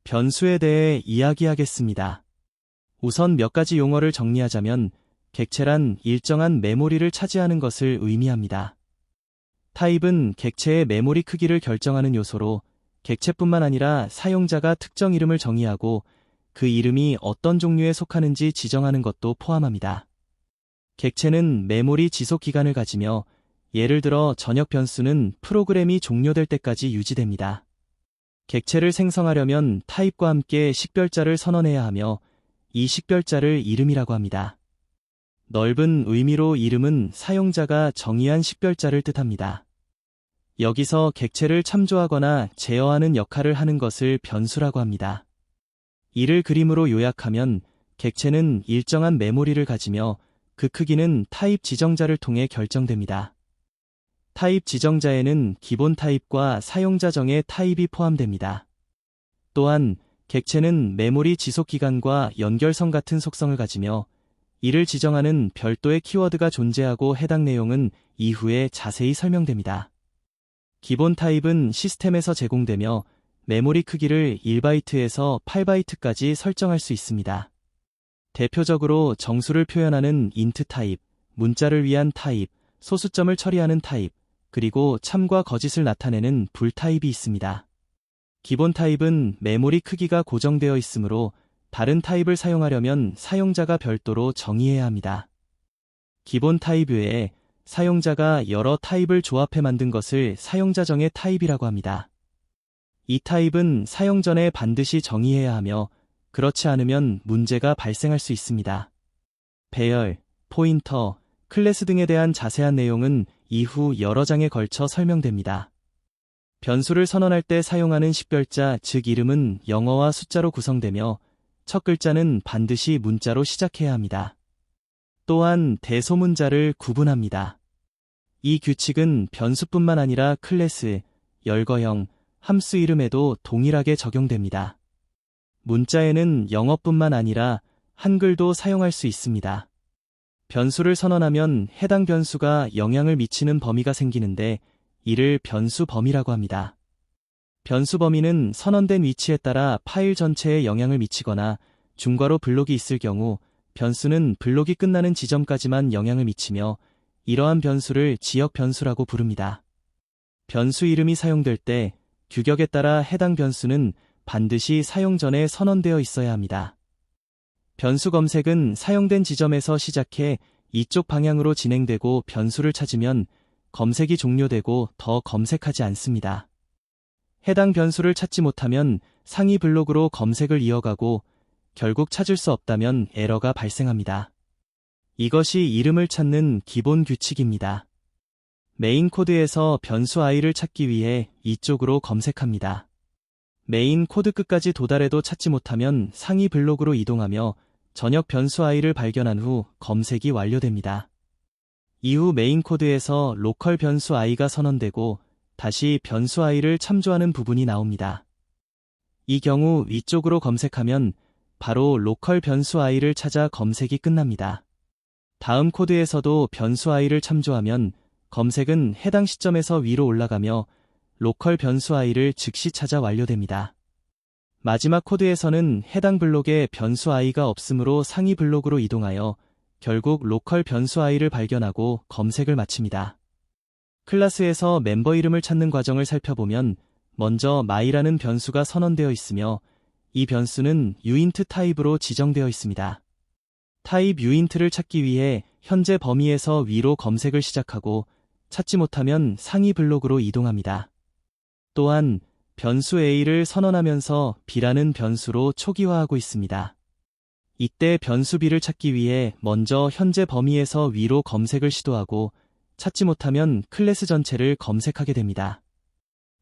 변수에 대해 이야기하겠습니다. 우선 몇 가지 용어를 정리하자면 객체란 일정한 메모리를 차지하는 것을 의미합니다. 타입은 객체의 메모리 크기를 결정하는 요소로 객체뿐만 아니라 사용자가 특정 이름을 정의하고 그 이름이 어떤 종류에 속하는지 지정하는 것도 포함합니다. 객체는 메모리 지속 기간을 가지며 예를 들어 전역 변수는 프로그램이 종료될 때까지 유지됩니다. 객체를 생성하려면 타입과 함께 식별자를 선언해야 하며 이 식별자를 이름이라고 합니다. 넓은 의미로 이름은 사용자가 정의한 식별자를 뜻합니다. 여기서 객체를 참조하거나 제어하는 역할을 하는 것을 변수라고 합니다. 이를 그림으로 요약하면 객체는 일정한 메모리를 가지며 그 크기는 타입 지정자를 통해 결정됩니다. 타입 지정자에는 기본 타입과 사용자 정의 타입이 포함됩니다. 또한 객체는 메모리 지속 기간과 연결성 같은 속성을 가지며 이를 지정하는 별도의 키워드가 존재하고 해당 내용은 이후에 자세히 설명됩니다. 기본 타입은 시스템에서 제공되며 메모리 크기를 1바이트에서 8바이트까지 설정할 수 있습니다. 대표적으로 정수를 표현하는 인트 타입, 문자를 위한 타입, 소수점을 처리하는 타입, 그리고 참과 거짓을 나타내는 불 타입이 있습니다. 기본 타입은 메모리 크기가 고정되어 있으므로 다른 타입을 사용하려면 사용자가 별도로 정의해야 합니다. 기본 타입 외에 사용자가 여러 타입을 조합해 만든 것을 사용자 정의 타입이라고 합니다. 이 타입은 사용 전에 반드시 정의해야 하며 그렇지 않으면 문제가 발생할 수 있습니다. 배열, 포인터, 클래스 등에 대한 자세한 내용은 이후 여러 장에 걸쳐 설명됩니다. 변수를 선언할 때 사용하는 식별자, 즉 이름은 영어와 숫자로 구성되며 첫 글자는 반드시 문자로 시작해야 합니다. 또한 대소문자를 구분합니다. 이 규칙은 변수뿐만 아니라 클래스, 열거형, 함수 이름에도 동일하게 적용됩니다. 문자에는 영어뿐만 아니라 한글도 사용할 수 있습니다. 변수를 선언하면 해당 변수가 영향을 미치는 범위가 생기는데 이를 변수 범위라고 합니다. 변수 범위는 선언된 위치에 따라 파일 전체에 영향을 미치거나 중괄호 블록이 있을 경우 변수는 블록이 끝나는 지점까지만 영향을 미치며 이러한 변수를 지역 변수라고 부릅니다. 변수 이름이 사용될 때 규격에 따라 해당 변수는 반드시 사용 전에 선언되어 있어야 합니다. 변수 검색은 사용된 지점에서 시작해 이쪽 방향으로 진행되고 변수를 찾으면 검색이 종료되고 더 검색하지 않습니다. 해당 변수를 찾지 못하면 상위 블록으로 검색을 이어가고 결국 찾을 수 없다면 에러가 발생합니다. 이것이 이름을 찾는 기본 규칙입니다. 메인 코드에서 변수 i를 찾기 위해 이쪽으로 검색합니다. 메인 코드 끝까지 도달해도 찾지 못하면 상위 블록으로 이동하며 전역 변수 i를 발견한 후 검색이 완료됩니다. 이후 메인 코드에서 로컬 변수 i가 선언되고 다시 변수 i를 참조하는 부분이 나옵니다. 이 경우 위쪽으로 검색하면 바로 로컬 변수 i를 찾아 검색이 끝납니다. 다음 코드에서도 변수 i를 참조하면 검색은 해당 시점에서 위로 올라가며 로컬 변수 i를 즉시 찾아 완료됩니다. 마지막 코드에서는 해당 블록에 변수 i가 없으므로 상위 블록으로 이동하여 결국 로컬 변수 i를 발견하고 검색을 마칩니다. 클래스에서 멤버 이름을 찾는 과정을 살펴보면 먼저 my라는 변수가 선언되어 있으며 이 변수는 uint 타입으로 지정되어 있습니다. 타입 uint를 찾기 위해 현재 범위에서 위로 검색을 시작하고 찾지 못하면 상위 블록으로 이동합니다. 또한 변수 a를 선언하면서 b라는 변수로 초기화하고 있습니다. 이때 변수 b를 찾기 위해 먼저 현재 범위에서 위로 검색을 시도하고 찾지 못하면 클래스 전체를 검색하게 됩니다.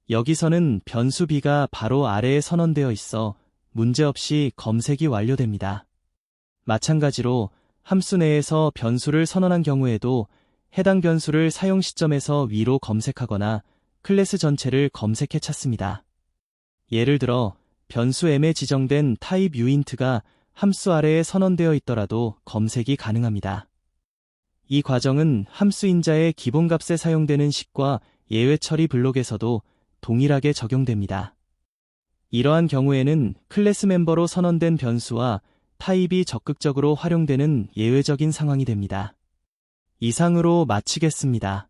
여기서는 변수 b가 바로 아래에 선언되어 있어 문제없이 검색이 완료됩니다. 마찬가지로 함수 내에서 변수를 선언한 경우에도 해당 변수를 사용 시점에서 위로 검색하거나 클래스 전체를 검색해 찾습니다. 예를 들어 변수 m에 지정된 타입 uint가 함수 아래에 선언되어 있더라도 검색이 가능합니다. 이 과정은 함수 인자의 기본값에 사용되는 식과 예외 처리 블록에서도 동일하게 적용됩니다. 이러한 경우에는 클래스 멤버로 선언된 변수와 타입이 적극적으로 활용되는 예외적인 상황이 됩니다. 이상으로 마치겠습니다.